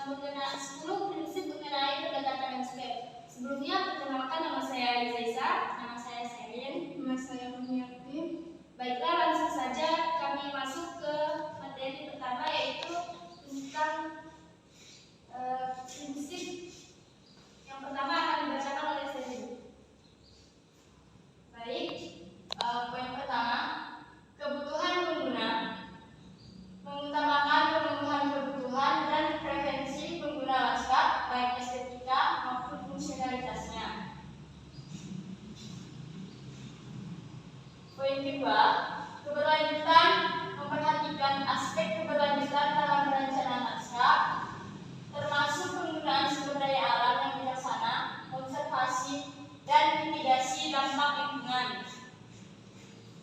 mengenai 10 prinsip mengenai pendekatan landscape. Sebelumnya, perkenalkan nama saya Aliza, nama saya Selin, nama saya Muniati. Baiklah, langsung saja kami masuk ke materi pertama, yaitu tentang prinsip. Yang pertama akan dibacakan oleh Selin. Baik, poin pertama, kebutuhan pengguna. Mengutamakan pemenuhan kebutuhan dan preferensi pengguna lanskap, baik estetika maupun fungsionalitasnya. Poin kedua, keberlanjutan. Memperhatikan aspek keberlanjutan dalam perencanaan lanskap, termasuk penggunaan sumber daya alam yang bijaksana, konservasi, dan mitigasi dampak lingkungan.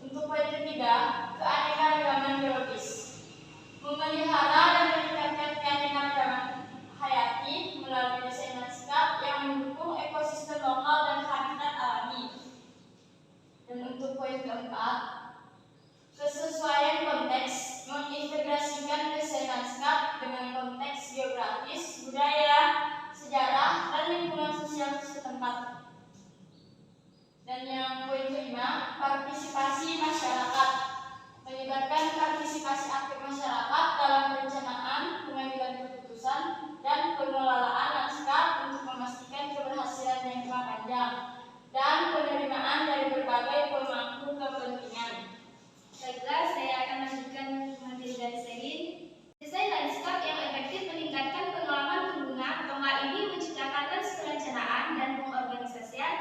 Untuk poin ketiga, keanekaragaman biologis. Memelihara dan meningkatkan keanekaragaman hayati melalui desain lanskap yang mendukung ekosistem lokal dan habitat alami. Dan untuk poin keempat, kesesuaian konteks. Mengintegrasikan desain lanskap dengan konteks geografis, budaya, sejarah, dan lingkungan sosial setempat. Dan yang poin kelima, partisipasi masyarakat. Melibatkan partisipasi aktif masyarakat dalam perencanaan, pengambilan keputusan, dan pengelolaan lanskap untuk memastikan keberhasilan jangka panjang dan penerimaan dari berbagai pemangku kepentingan. Baiklah, saya akan lanjutkan materi dari Selin. Desain lanskap yang efektif meningkatkan pengalaman pengguna. Tema ini menciptakan lens perencanaan dan pengorganisasian,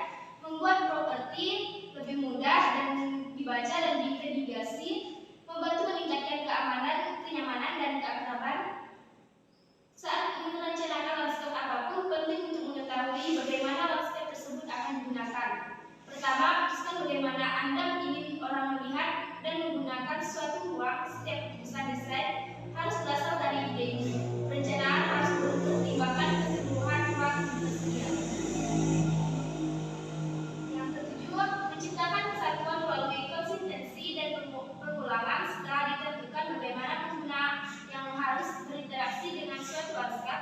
membuat properti lebih mudah dan dibaca dan diverifikasi, membantu meningkatkan keamanan, kenyamanan, dan keakraban. Saat merencanakan lanskap apapun, penting untuk mengetahui bagaimana lanskap tersebut akan digunakan. Pertama, putuskan bagaimana Anda ingin orang melihat dan menggunakan suatu ruang. Setiap keputusan desain harus berasal dari ide ini. Perencanaan harus mempertimbangkan keseluruhan ruang yang tersedia. Yang ketujuh, menciptakan kesatuan melalui konsistensi dan pengulangan setelah ditentukan bagaimana pengguna yang harus berinteraksi dengan suatu lanskap.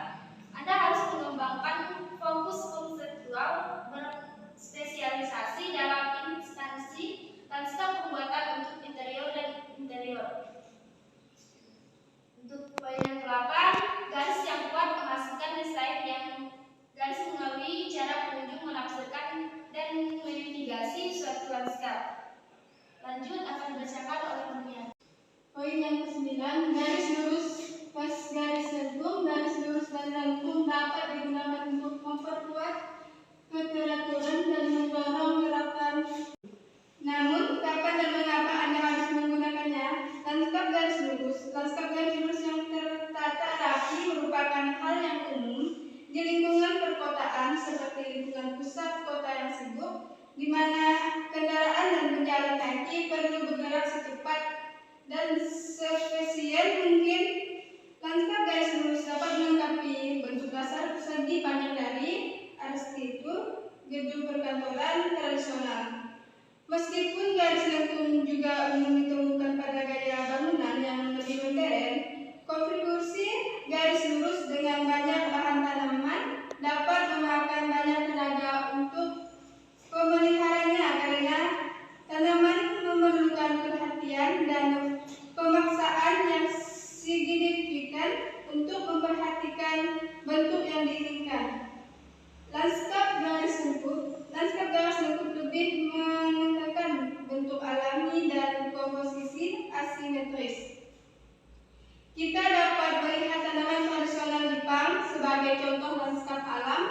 Anda harus mengembangkan fokus konseptual berspesialisasi dalam instansi lanskap pembuatan untuk interior dan interior. Untuk poin yang ke-8, garis yang kuat memastikan desain yang garis mengetahui cara pengunjung menafsirkan dan memitigasi suatu lanskap. Lanjut akan dibacakan oleh Munia. Poin yang ke-9, garis lurus pas garis lengkung. Garis lurus dan lengkung dapat digunakan untuk memperkuat keteraturan dan mendorong gerakan. Namun, kapan dan mengapa Anda harus menggunakannya? Lanskap garis lurus. Lanskap garis lurus yang tertata rapi merupakan hal yang umum di lingkungan perkotaan seperti lingkungan pusat kota yang sibuk, di mana kendaraan dan pejalan kaki perlu bergerak secepat dan seefisien mungkin. Lanskap garis lurus dapat melengkapi bentuk dasar persegi panjang dari arsitektur gedung perkantoran tradisional. Meskipun garis lengkung juga umum ditemukan pada gaya bangunan yang lebih modern, konfigurasi garis lurus dengan banyak bahan tanaman dapat memakan banyak tenaga untuk pemeliharanya karena tanaman memerlukan perhatian dan pemaksaan yang signifikan untuk memperhatikan bentuk yang diinginkan. Lanskap garis lengkung lebih menekankan bentuk alami dan komposisi asimetris. Kita dapat melihat tanaman tradisional Jepang sebagai contoh lanskap alam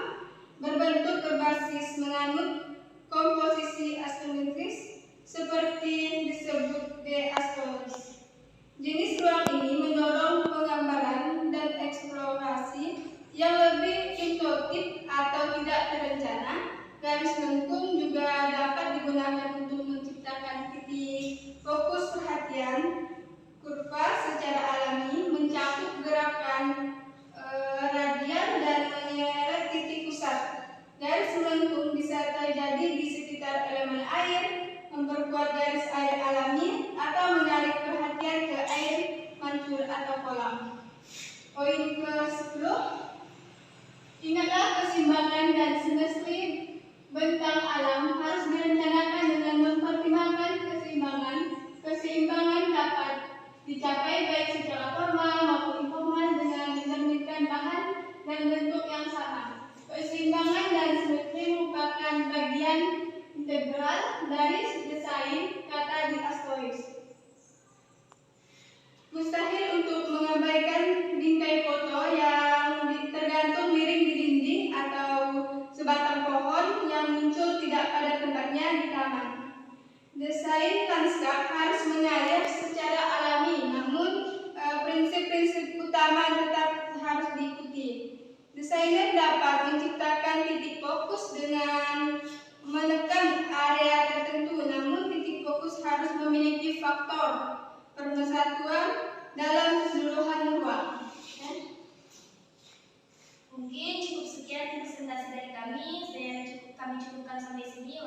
berbentuk berbasis menganut komposisi asimetris seperti disebut de astoris. Jenis ruang ini mendorong penggambaran dan eksplorasi yang lebih intuitif atau tidak terencana. Garis lengkung juga dapat digunakan untuk menciptakan titik fokus perhatian. Kurva secara alami mencakup gerakan radial dan menyeret titik pusat. Garis lengkung bisa terjadi di sekitar elemen air, memperkuat garis air alami, atau menarik perhatian ke air mancur atau kolam. Poin ke-10, Ingatlah keseimbangan dan semesti bentang alam harus direncanakan dengan mempertimbangkan keseimbangan dapat dicapai baik secara formal maupun informal dengan menerbitkan bahan dan bentuk yang sama. Keseimbangan dan semesti merupakan bagian integral dari desain kata di asteroid. Mustahil untuk mengabaikan bingkai foto yang tergantung miring di dinding atau sebatang pohon yang muncul tidak pada tempatnya di taman. Desain lanskap harus mengalir secara alami, namun prinsip-prinsip utama tetap harus diikuti. Desainer dapat menciptakan titik fokus dengan menekan area tertentu, namun titik fokus harus memiliki faktor persatuan dalam keseluruhan ruang. Mungkin cukup sekian presentasi dari kami. Kami cukupkan sampai sini.